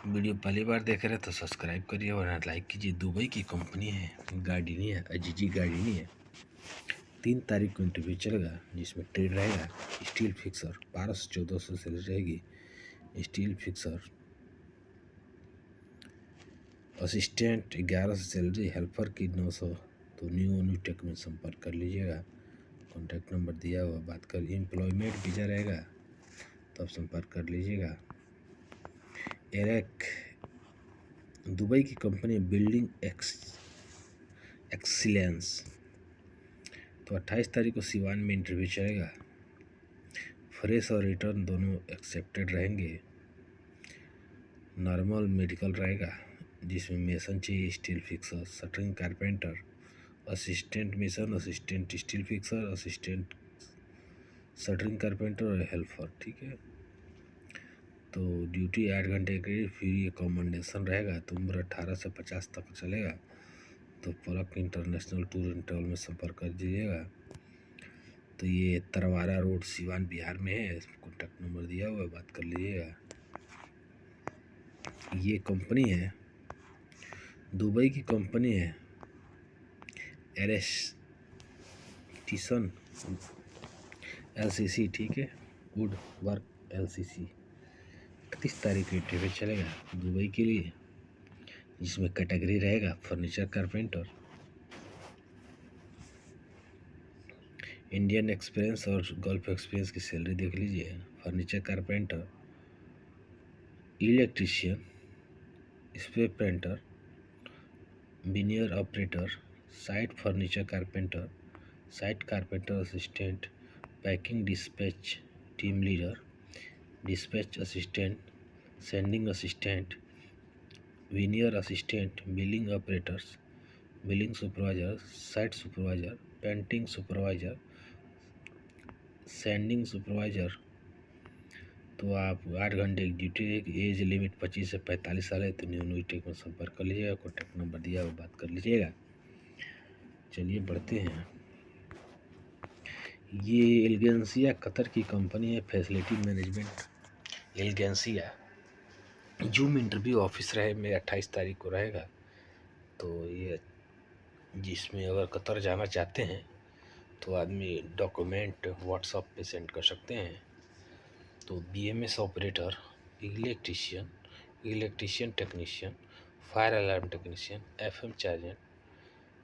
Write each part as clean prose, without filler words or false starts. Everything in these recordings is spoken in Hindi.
वीडियो पहली बार देख रहे हैं तो सब्सक्राइब करिए और लाइक कीजिए। दुबई की कंपनी है गार्डिनी है, अजीजी गार्डिनी है। 3 तारीख को इंटरव्यू चलेगा जिसमें ट्रेड रहेगा। स्टील फिक्सर 12 से 1400 सैलरी रहेगी। स्टील फिक्सर असिस्टेंट 11 से सैलरी, हेल्पर की 900। तो न्यू टेक में संपर्क कर लीजिएगा। कॉन्टैक्ट नंबर दिया हुआ, बात कर। एम्प्लॉयमेंट वीज़ा रहेगा तो आप संपर्क कर लीजिएगा। एरेक दुबई की कंपनी बिल्डिंग एक्सीलेंस। तो 28 तारीख को सिवान में इंटरव्यू चलेगा। फ्रेश और रिटर्न दोनों एक्सेप्टेड रहेंगे। नॉर्मल मेडिकल रहेगा जिसमें मेसन चाहिए, steel fixer, shuttering carpenter, assistant mason, assistant steel fixer, assistant shuttering carpenter और हेल्पर। ठीक है, तो ड्यूटी 8 घंटे की, फ्री अकोमोडेशन रहेगा। तो उम्र 18 से 50 तक चलेगा। तो पलक इंटरनेशनल टूर एंड ट्रैवल में संपर्क कर दीजिएगा। तो ये तरवारा रोड सिवान बिहार में है। कॉन्टैक्ट नंबर दिया हुआ है, बात कर लीजिएगा। ये कंपनी है, दुबई की कंपनी है एरेस्टिसन LCC। ठीक है, वुड वर्क LCC। 31 तारीख को इंटरव्यू चलेगा दुबई के लिए, जिसमें कैटेगरी रहेगा फर्नीचर कारपेंटर। इंडियन एक्सपीरियंस और गल्फ एक्सपीरियंस की सैलरी देख लीजिए। Furniture carpenter, electrician, spray painter, veneer operator, site furniture carpenter, site carpenter assistant, packing dispatch team leader, dispatch assistant, sending assistant, veneer assistant, billing operators, billing supervisor, site supervisor, painting supervisor, sending supervisor. तो आप 8 घंटे की ड्यूटी रहेगी। एज लिमिट 25 से 45 साल है। तो न्यू टेक में संपर्क कर लीजिएगा। कॉन्टैक्ट नंबर दिया हुआ, बात कर लीजिएगा। चलिए बढ़ते हैं। ये एलगेंसिया कतर की कंपनी है, facility management Elegancia. Zoom interview office रहे में 28 तारीख को रहेगा। तो ये जिसमें अगर कतर जाना चाहते हैं तो आदमी डॉक्यूमेंट व्हाट्सएप पे सेंड कर सकते हैं। तो BMS operator, electrician technician, fire alarm technician, FM charger,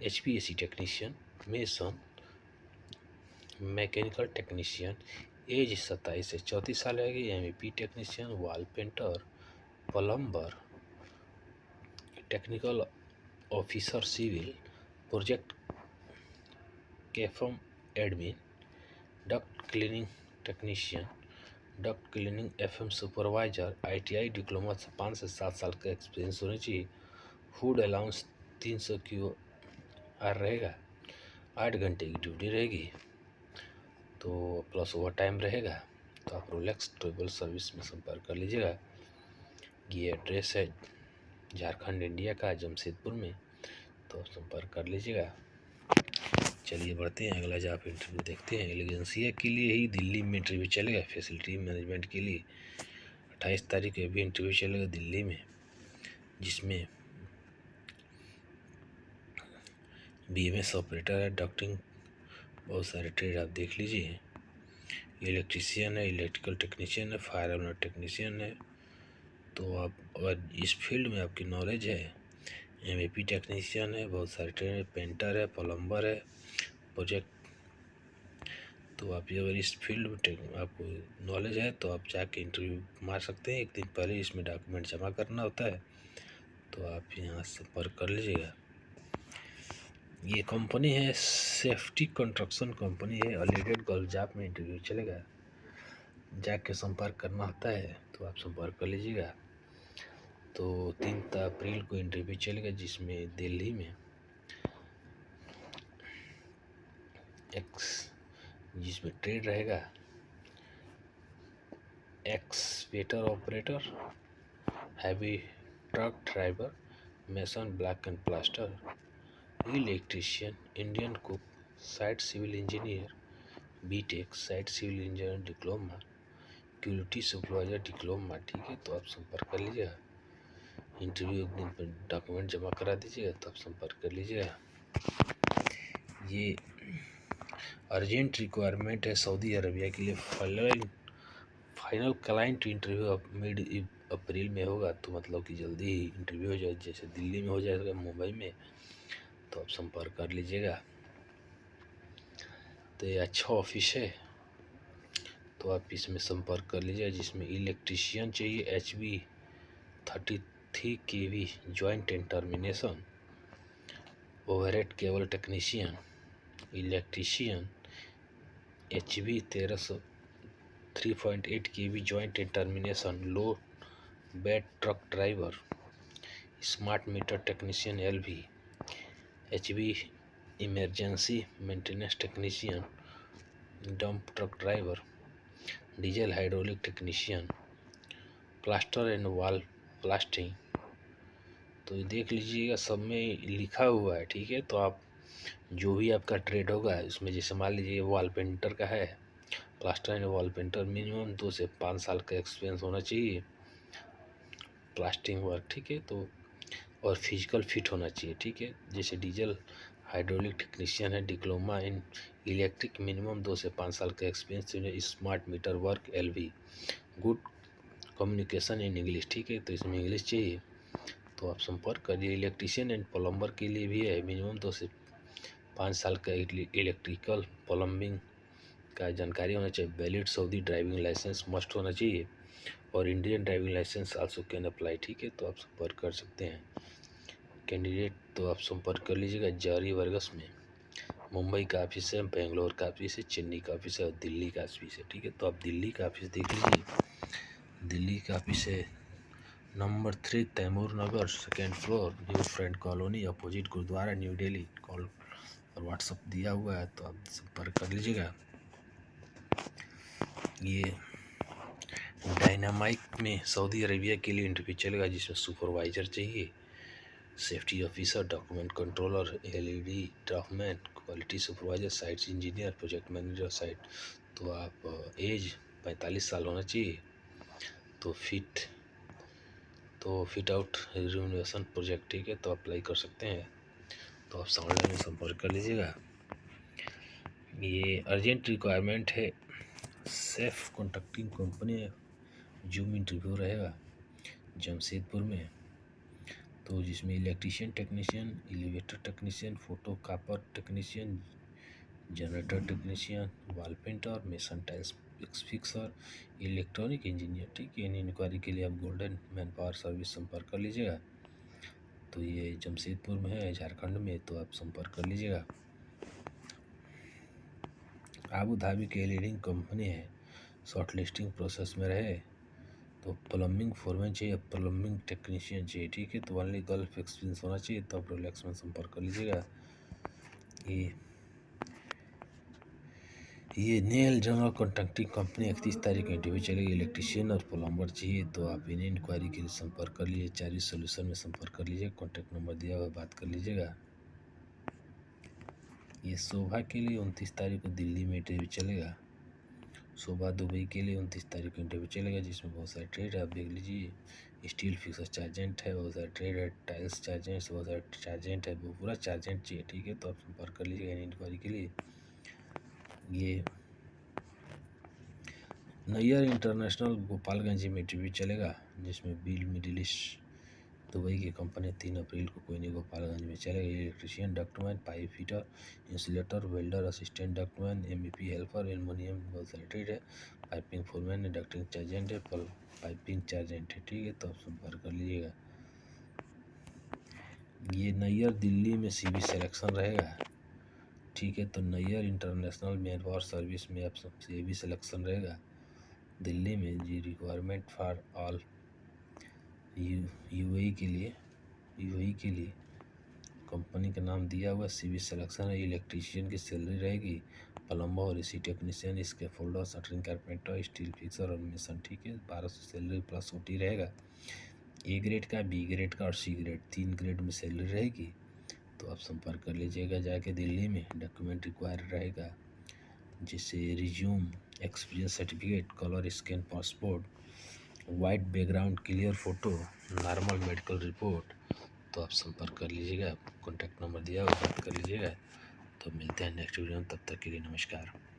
HVAC technician, mason, mechanical technician. Age 27 से 34 साल रहेगी। MEP technician, wall painter, plumber, technical officer civil, project केफम admin, duct cleaning technician, duct cleaning FM supervisor. ITI diploma से 5 से 7 साल का एक्सपीरियंस होना चाहिए। फूड अलाउंस 300 QR रहेगा। 8 घंटे की ड्यूटी रहेगी। तो प्लस ओवर टाइम रहेगा। तो आप रोलेक्स ट्रेवल सर्विस में संपर्क कर लीजिएगा। ये एड्रेस है झारखंड इंडिया का, जमशेदपुर में। तो आप संपर्क कर लीजिएगा। चलिए बढ़ते हैं, अगला जॉब इंटरव्यू देखते हैं। एलिगेंसिया के लिए ही दिल्ली में इंटरव्यू चलेगा, फैसिलिटी मैनेजमेंट के लिए। 28 तारीख को भी इंटरव्यू चलेगा दिल्ली में, जिसमें BMS ऑपरेटर है, डॉक्टिंग, बहुत सारे ट्रेड आप देख लीजिए। इलेक्ट्रीशियन है, इलेक्ट्रिकल टेक्नीशियन है, फायर अलार्म टेक्नीशियन है। तो आप अगर इस फील्ड में आपकी नॉलेज है, MEP टेक्नीशियन है, बहुत सारे ट्रेड, पेंटर है, प्लम्बर है, प्रोजेक्ट। तो आप ये अगर इस फील्ड में आपको नॉलेज है तो आप जाके इंटरव्यू मार सकते हैं। 1 दिन पहले इसमें डॉक्यूमेंट जमा करना होता है। तो आप यहाँ संपर्क कर लीजिएगा। ये कंपनी है सेफ्टी कंस्ट्रक्शन कंपनी है, अलीगढ़ गलजाप में इंटरव्यू चलेगा। जाके संपर्क करना होता है, तो आप संपर्क कर लीजिएगा। तो 3 अप्रैल को इंटरव्यू चलेगा, जिसमें दिल्ली में जिसमें ट्रेड रहेगा excavator operator, heavy truck driver, mason, black and plaster, electrician, Indian cook, site civil engineer, BTech, site civil engineer diploma, quality supervisor diploma. ठीक है, तो आप संपर्क कर लीजिएगा। इंटरव्यू एक दिन पर डॉक्यूमेंट जमा करा दीजिएगा तो आप संपर्क कर लीजिएगा। ये अर्जेंट रिक्वायरमेंट है सऊदी अरबिया के लिए। फाइनल क्लाइंट इंटरव्यू अब मिड अप्रैल में होगा, तो मतलब कि जल्दी ही इंटरव्यू हो जाए, जैसे दिल्ली में हो जाएगा, मुंबई में, तो आप संपर्क कर लीजिएगा। तो ये अच्छा ऑफिस है, तो आप इसमें संपर्क कर लीजिएगा। जिसमें इलेक्ट्रीशियन चाहिए HV 33 kV joint and termination, overhead cable technician, electrician HV 3.8 kV joint and termination, low bed truck driver, smart meter technician LV, HV emergency maintenance technician, dump truck driver, diesel hydraulic technician, plaster and wall plastering. तो ये देख लीजिएगा, सब में लिखा हुआ है, ठीक है। तो आप जो भी आपका ट्रेड होगा इसमें, जैसे मान लीजिए वॉल पेंटर का है, plaster and wall painter, minimum 2 से 5 साल का एक्सपीरियंस होना चाहिए प्लास्टिंग वर्क, ठीक है। तो और फिजिकल फिट होना चाहिए, ठीक है। जैसे डीजल हाइड्रोलिक टेक्नीशियन है, डिप्लोमा इन इलेक्ट्रिक, मिनिमम 2 से 5 साल का experience, smart meter work LV, good communication in English, ठीक है। तो इसमें इंग्लिश चाहिए, तो आप संपर्क करिए। इलेक्ट्रीशियन एंड प्लम्बर के लिए भी है, मिनिमम 2 से 5 साल का इलेक्ट्रिकल प्लम्बिंग का जानकारी होना चाहिए। Valid Saudi driving licence must होना चाहिए, और Indian driving licence also can apply, ठीक है। तो आप संपर्क कर सकते हैं। कैंडिडेट तो आप संपर्क कर लीजिएगा। जारी वर्गस में मुंबई का ऑफिस है, बेंगलोर का ऑफिस है, चेन्नई का ऑफिस है और दिल्ली का ऑफिस है, ठीक है। तो आप दिल्ली का ऑफिस देख लीजिए। दिल्ली का ऑफिस है number 3 Taimur Nagar, 2nd floor, new friend colony, opposite gurdwara, New Delhi. Call और व्हाट्सअप दिया हुआ है, तो आप संपर्क कर लीजिएगा। ये डायनामाइक में सऊदी अरेबिया के लिए इंटरव्यू चलेगा, जिसमें सुपरवाइजर चाहिए, safety officer, document controller, LED draftsman, quality supervisor, sites engineer, project manager site. तो आप एज 45 साल होना चाहिए। तो फिट आउट रिनोवेशन प्रोजेक्ट, ठीक है। तो अप्लाई कर सकते हैं, तो आप ऑनलाइन में संपर्क कर लीजिएगा। ये अर्जेंट रिक्वायरमेंट है, सेफ कॉन्ट्रैक्टिंग कंपनी है, जूम इंटरव्यू रहेगा जमशेदपुर में। तो जिसमें electrician technician, elevator technician, photo copper technician, generator technician, wall painter, mason tiles fixer, electronic engineer, ठीक है। इन इंक्वायरी के लिए आप गोल्डन मैन पावर सर्विस संपर्क कर लीजिएगा। तो ये जमशेदपुर में है, झारखंड में, तो आप संपर्क कर लीजिएगा। आबू धाबी की लीडिंग कंपनी है, शॉर्ट लिस्टिंग प्रोसेस में रहे। तो प्लम्बिंग फोरमैन चाहिए, प्लम्बिंग टेक्नीशियन चाहिए, ठीक है। तो ओनली गल्फ एक्सपीरियंस होना चाहिए, तो आप रोलेक्स में संपर्क कर लीजिएगा। ये नेल जनरल कॉन्ट्रैक्टिंग कंपनी 31 तारीख को इंटरव्यू चलेगी। इलेक्ट्रीशियन और प्लम्बर चाहिए, तो आप इन्हें इंक्वायरी के लिए संपर्क कर लीजिए। चार्ज सोल्यूशन में संपर्क कर लीजिए, कॉन्टैक्ट नंबर दिया हुआ, बात कर लीजिएगा। ये शोभा के लिए 29 तारीख को दिल्ली में इंटरव्यू चलेगा। शोभा दुबई के लिए 29 तारीख को इंटरव्यू चलेगा, जिसमें बहुत सारे ट्रेड है, आप देख लीजिए। स्टील फिक्सर चार्जेंट है, बहुत सारे ट्रेड है, टाइल्स चार्जेंट, बहुत सारे चार्जेंट है, वो पूरा चार्जेंट चाहिए, ठीक है। तो आप संपर्क कर लीजिएगा इंक्वायरी के लिए। ये नैयर इंटरनेशनल गोपालगंज में इंटरव्यू चलेगा, जिसमें बिल मिडिल ईस्ट दुबई की कंपनी 3 अप्रैल को कोयनी गोपालगंज में चलेगा। Electrician, ductman, pipe fitter, insulator, welder, assistant ductman, MEP helper, aluminium, बहुत सारे ट्रेड है, पाइपिंग फोरमैन है, डक्टिंग चार्जेंट है, पाइपिंग चार्जेंट है, ठीक है। तो आप संपर्क कर लीजिएगा। ये नैयर दिल्ली में CV सिलेक्शन रहेगा, ठीक है। तो Nayyar international man power service में आप CV सिलेक्शन रहेगा दिल्ली में। जी रिक्वायरमेंट फॉर ऑल UAE के लिए कंपनी का नाम दिया हुआ, CV सिलेक्शन है। इलेक्ट्रीशियन की सैलरी रहेगी, प्लम्बर और इसी टेक्नीशियन, इसके फोल्डर, शटरिंग कारपेंटर, स्टील फिक्सर और मेसन, ठीक है। 1200 सैलरी प्लस OT रहेगा। A ग्रेड का, B ग्रेड का और C ग्रेड, 3 ग्रेड में सैलरी रहेगी। तो आप संपर्क कर लीजिएगा जाके दिल्ली में। डॉक्यूमेंट रिक्वायर रहेगा, जैसे resume, experience certificate, colour scan passport, white background, clear photo, normal medical report, तो आप संपर्क कर लीजिएगा। कॉन्टैक्ट नंबर दिया हुआ, बात कर लीजिएगा। तो मिलते हैं नेक्स्ट वीडियो में, तब तक के लिए नमस्कार।